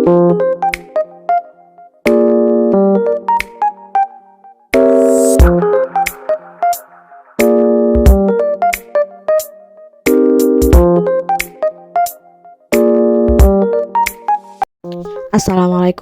Assalamualaikum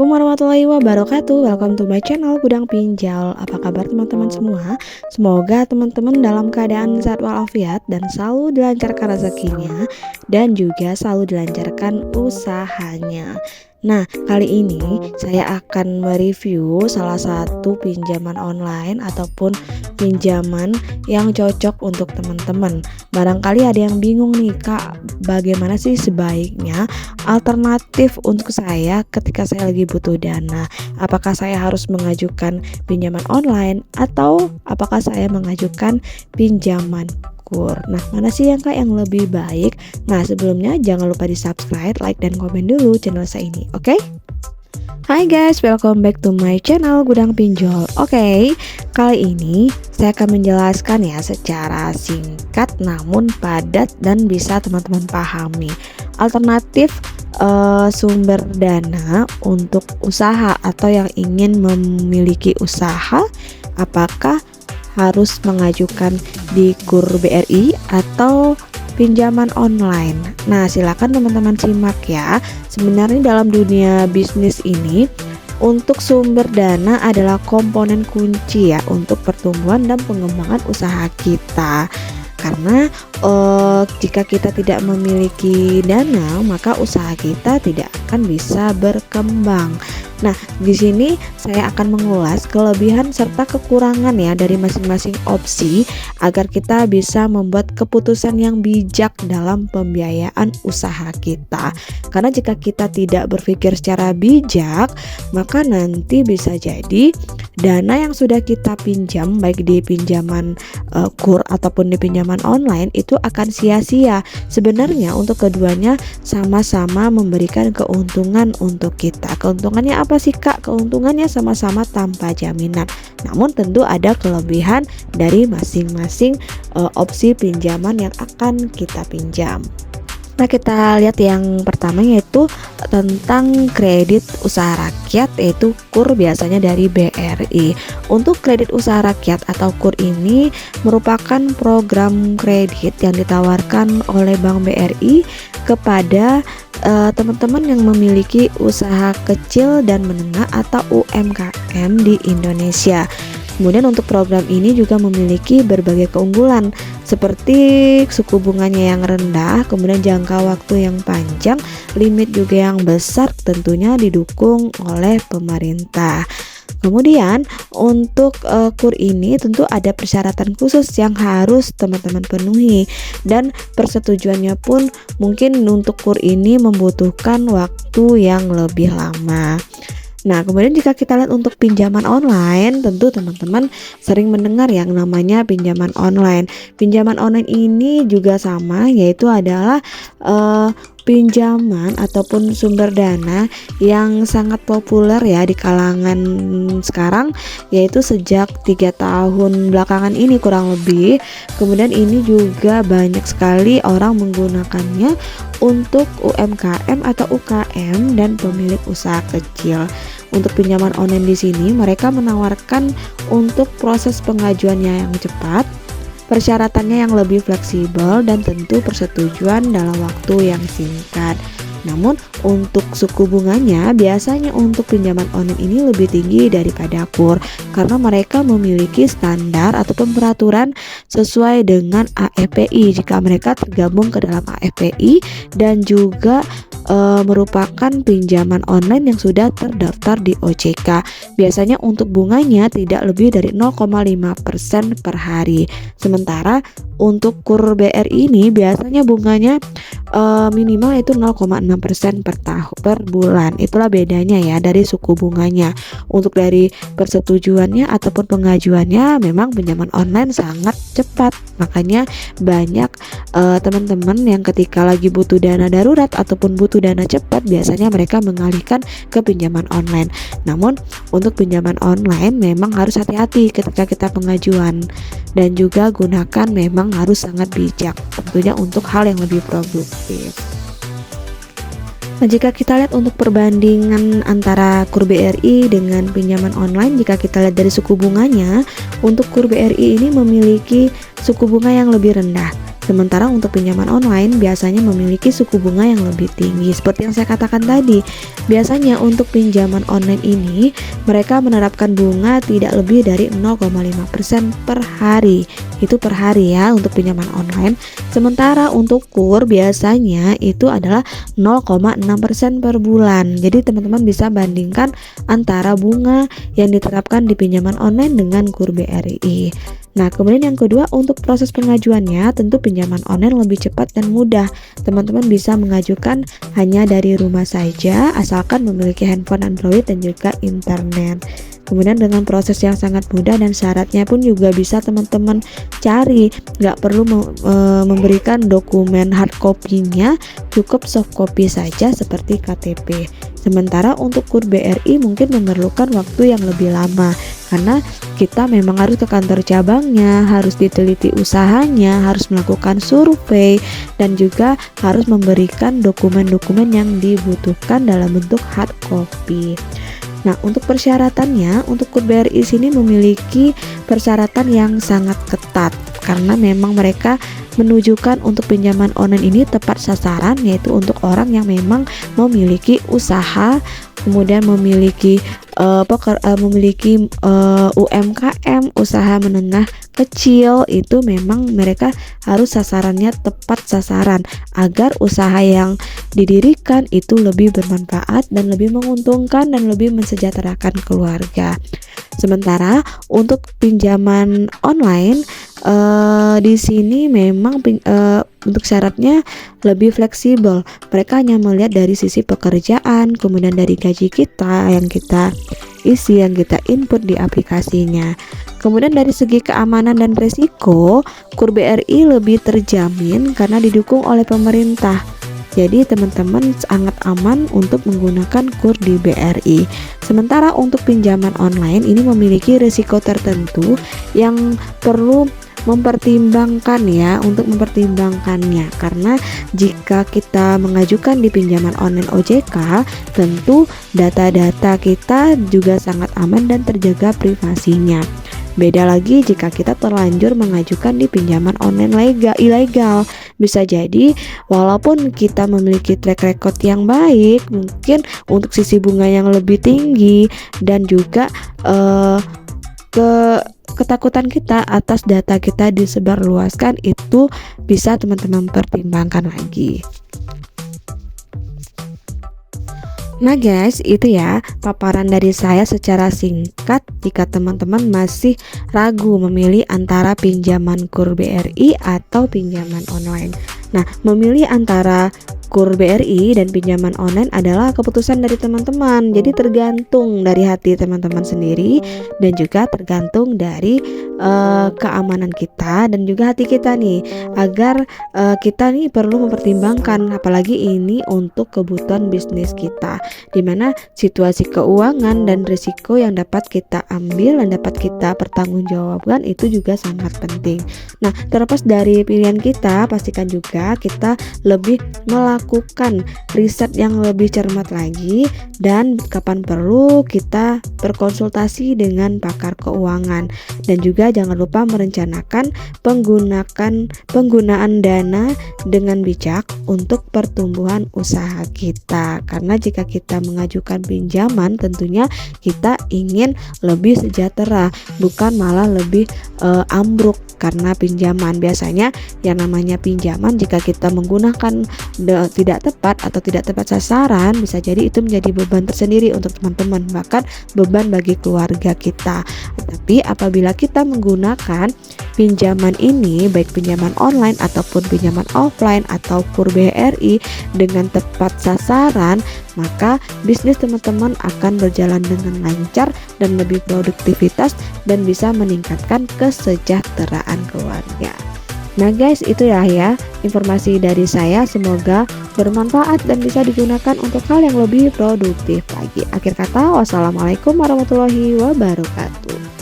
warahmatullahi wabarakatuh. Welcome to my channel Gudang Pinjol. Apa kabar teman-teman semua? Semoga teman-teman dalam keadaan sehat walafiat dan selalu dilancarkan rezekinya dan juga selalu dilancarkan usahanya. Nah, kali ini saya akan mereview salah satu pinjaman online ataupun pinjaman yang cocok untuk teman-teman. Barangkali ada yang bingung nih, Kak, bagaimana sih sebaiknya alternatif untuk saya ketika saya lagi butuh dana? Apakah saya harus mengajukan pinjaman online atau apakah saya mengajukan pinjaman kur? Nah, mana sih yang lebih baik? Nah, sebelumnya jangan lupa di subscribe, like, dan komen dulu channel saya ini, oke? Hai guys, welcome back to my channel Gudang Pinjol. Oke, kali ini saya akan menjelaskan ya secara singkat namun padat dan bisa teman-teman pahami alternatif sumber dana untuk usaha atau yang ingin memiliki usaha. Apakah harus mengajukan di KUR BRI atau pinjaman online? Nah, silakan teman-teman simak ya. Sebenarnya dalam dunia bisnis ini, untuk sumber dana adalah komponen kunci ya untuk pertumbuhan dan pengembangan usaha kita. Karena jika kita tidak memiliki dana, maka usaha kita tidak akan bisa berkembang. Nah, di sini saya akan mengulas kelebihan serta kekurangan ya dari masing-masing opsi agar kita bisa membuat keputusan yang bijak dalam pembiayaan usaha kita. Karena jika kita tidak berpikir secara bijak, maka nanti bisa jadi dana yang sudah kita pinjam baik di pinjaman KUR ataupun di pinjaman online itu akan sia-sia. Sebenarnya untuk keduanya sama-sama memberikan keuntungan untuk kita. Keuntungannya apa sih, Kak? Keuntungannya sama-sama tanpa jaminan. Namun tentu ada kelebihan dari masing-masing opsi pinjaman yang akan kita pinjam. Nah, kita lihat yang pertama yaitu tentang kredit usaha rakyat, yaitu KUR biasanya dari BRI. Untuk kredit usaha rakyat atau KUR ini merupakan program kredit yang ditawarkan oleh Bank BRI kepada teman-teman yang memiliki usaha kecil dan menengah atau UMKM di Indonesia. Kemudian untuk program ini juga memiliki berbagai keunggulan seperti suku bunganya yang rendah, kemudian jangka waktu yang panjang, limit juga yang besar, tentunya didukung oleh pemerintah. Kemudian untuk KUR ini tentu ada persyaratan khusus yang harus teman-teman penuhi dan persetujuannya pun mungkin untuk KUR ini membutuhkan waktu yang lebih lama. Nah, kemudian jika kita lihat untuk pinjaman online, tentu teman-teman sering mendengar yang namanya pinjaman online. Pinjaman online ini juga sama, yaitu adalah pinjaman ataupun sumber dana yang sangat populer ya di kalangan sekarang, yaitu sejak 3 tahun belakangan ini kurang lebih. Kemudian ini juga banyak sekali orang menggunakannya untuk UMKM atau UKM dan pemilik usaha kecil. Untuk pinjaman online di sini mereka menawarkan untuk proses pengajuannya yang cepat, persyaratannya yang lebih fleksibel, dan tentu persetujuan dalam waktu yang singkat. Namun untuk suku bunganya biasanya untuk pinjaman online ini lebih tinggi daripada KUR karena mereka memiliki standar ataupun peraturan sesuai dengan AFPI jika mereka tergabung ke dalam AFPI dan juga merupakan pinjaman online yang sudah terdaftar di OJK. Biasanya untuk bunganya tidak lebih dari 0,5% per hari. Sementara untuk KUR BRI ini biasanya bunganya minimal itu 0,6% per bulan. Itulah bedanya ya dari suku bunganya. Untuk dari persetujuannya ataupun pengajuannya memang pinjaman online sangat cepat. Makanya banyak teman-teman yang ketika lagi butuh dana darurat ataupun butuh dana cepat biasanya mereka mengalihkan ke pinjaman online. Namun untuk pinjaman online memang harus hati-hati ketika kita pengajuan dan juga gunakan memang harus sangat bijak tentunya untuk hal yang lebih produktif. Nah, jika kita lihat untuk perbandingan antara KUR BRI dengan pinjaman online, jika kita lihat dari suku bunganya, untuk KUR BRI ini memiliki suku bunga yang lebih rendah. Sementara untuk pinjaman online biasanya memiliki suku bunga yang lebih tinggi. Seperti yang saya katakan tadi, biasanya untuk pinjaman online ini mereka menerapkan bunga tidak lebih dari 0,5% per hari. Itu per hari ya untuk pinjaman online. Sementara untuk KUR biasanya itu adalah 0,6% per bulan. Jadi teman-teman bisa bandingkan antara bunga yang diterapkan di pinjaman online dengan KUR BRI. Nah, kemudian yang kedua, untuk proses pengajuannya, tentu pinjaman online lebih cepat dan mudah. Teman-teman bisa mengajukan hanya dari rumah saja, asalkan memiliki handphone Android dan juga internet. Kemudian dengan proses yang sangat mudah dan syaratnya pun juga bisa teman-teman cari, nggak perlu memberikan dokumen hard copy-nya, cukup soft copy saja seperti KTP. Sementara untuk KUR BRI mungkin memerlukan waktu yang lebih lama, karena kita memang harus ke kantor cabangnya, harus diteliti usahanya, harus melakukan survei, dan juga harus memberikan dokumen-dokumen yang dibutuhkan dalam bentuk hard copy. Nah, untuk persyaratannya, untuk KUR BRI sini memiliki persyaratan yang sangat ketat, karena memang mereka menunjukkan untuk pinjaman online ini tepat sasaran, yaitu untuk orang yang memang memiliki usaha, kemudian memiliki UMKM, usaha menengah kecil. Itu memang mereka harus sasarannya tepat sasaran agar usaha yang didirikan itu lebih bermanfaat dan lebih menguntungkan dan lebih mensejahterakan keluarga. Sementara untuk pinjaman online di sini memang untuk syaratnya lebih fleksibel. Mereka hanya melihat dari sisi pekerjaan, kemudian dari gaji kita yang kita isi, yang kita input di aplikasinya. Kemudian dari segi keamanan dan resiko, KUR BRI lebih terjamin karena didukung oleh pemerintah. Jadi teman-teman sangat aman untuk menggunakan KUR di BRI. Sementara untuk pinjaman online ini memiliki risiko tertentu yang perlu mempertimbangkan ya, untuk mempertimbangkannya, karena jika kita mengajukan di pinjaman online OJK, tentu data-data kita juga sangat aman dan terjaga privasinya. Beda lagi jika kita terlanjur mengajukan di pinjaman online ilegal. Bisa jadi walaupun kita memiliki track record yang baik, mungkin untuk sisi bunga yang lebih tinggi dan juga ketakutan kita atas data kita disebarluaskan, itu bisa teman-teman pertimbangkan lagi. Nah guys, itu ya paparan dari saya secara singkat. Jika teman-teman masih ragu memilih antara pinjaman KUR BRI atau pinjaman online. Nah, memilih antara KUR BRI dan pinjaman online adalah keputusan dari teman-teman. Jadi tergantung dari hati teman-teman sendiri dan juga tergantung dari keamanan kita dan juga hati kita nih, agar kita nih perlu mempertimbangkan, apalagi ini untuk kebutuhan bisnis kita, dimana situasi keuangan dan risiko yang dapat kita ambil dan dapat kita pertanggungjawabkan itu juga sangat penting. Nah, terlepas dari pilihan kita, pastikan juga kita lebih melakukan riset yang lebih cermat lagi, dan kapan perlu kita berkonsultasi dengan pakar keuangan. Dan juga jangan lupa merencanakan penggunaan dana dengan bijak untuk pertumbuhan usaha kita, karena jika kita mengajukan pinjaman tentunya kita ingin lebih sejahtera, bukan malah lebih ambruk karena pinjaman. Biasanya yang namanya pinjaman, jika kita menggunakan tidak tepat atau tidak tepat sasaran, bisa jadi itu menjadi beban tersendiri untuk teman-teman, bahkan beban bagi keluarga kita. Tapi apabila kita menggunakan pinjaman ini, baik pinjaman online ataupun pinjaman offline atau KUR BRI dengan tepat sasaran, maka bisnis teman-teman akan berjalan dengan lancar dan lebih produktivitas dan bisa meningkatkan kesejahteraan keluarga. Nah guys, itu ya informasi dari saya, semoga bermanfaat dan bisa digunakan untuk hal yang lebih produktif lagi. Akhir kata, wassalamualaikum warahmatullahi wabarakatuh.